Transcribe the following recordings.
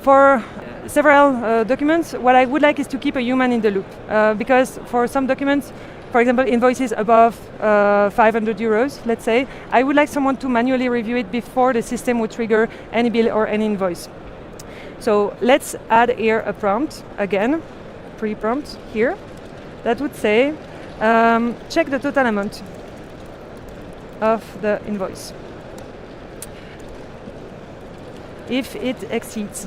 For several documents, what I would like is to keep a human in the loop, because for some documents, for example, invoices above 500 euros, let's say, I would like someone to manually review it before the system would trigger any bill or any invoice. So let's add here a prompt, again, pre-prompt here, that would say, check the total amount of the invoice. If it exceeds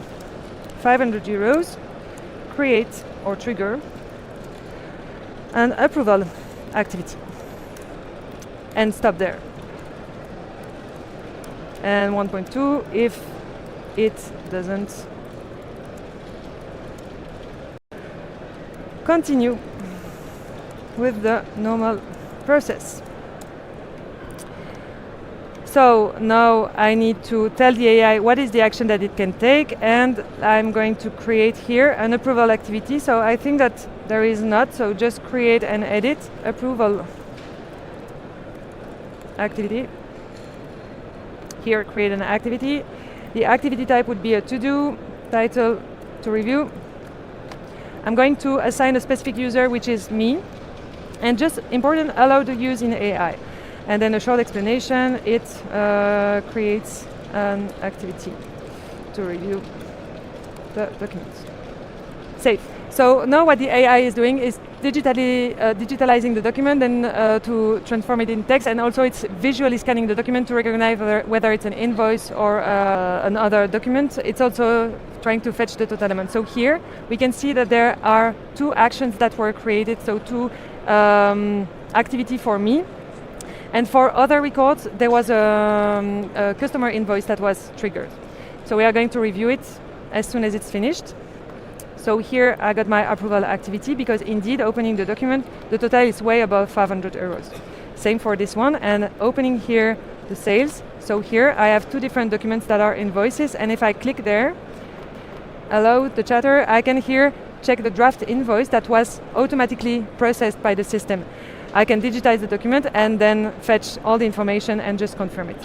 500 euros, create or trigger an approval activity. And stop there. And 1.2, if it doesn't, continue with the normal process. So now I need to tell the AI what is the action that it can take, and I'm going to create here an approval activity. So I think that there is not, so just create and edit approval activity. Here, create an activity. The activity type would be a to-do, title to review. I'm going to assign a specific user, which is me, and just important, allow the use in AI. And then a short explanation, it creates an activity to review the documents. Save. So now what the AI is doing is digitalizing the document and to transform it in text, and also it's visually scanning the document to recognize whether it's an invoice or another document. It's also trying to fetch the total amount. So here we can see that there are two actions that were created, so two activity for me. And for other records, there was a customer invoice that was triggered. So we are going to review it as soon as it's finished. So here I got my approval activity, because indeed opening the document, the total is way above 500 euros. Same for this one, and opening here the sales. So here I have two different documents that are invoices, and if I click there, allow the chatter, I can here check the draft invoice that was automatically processed by the system. I can digitize the document and then fetch all the information and just confirm it.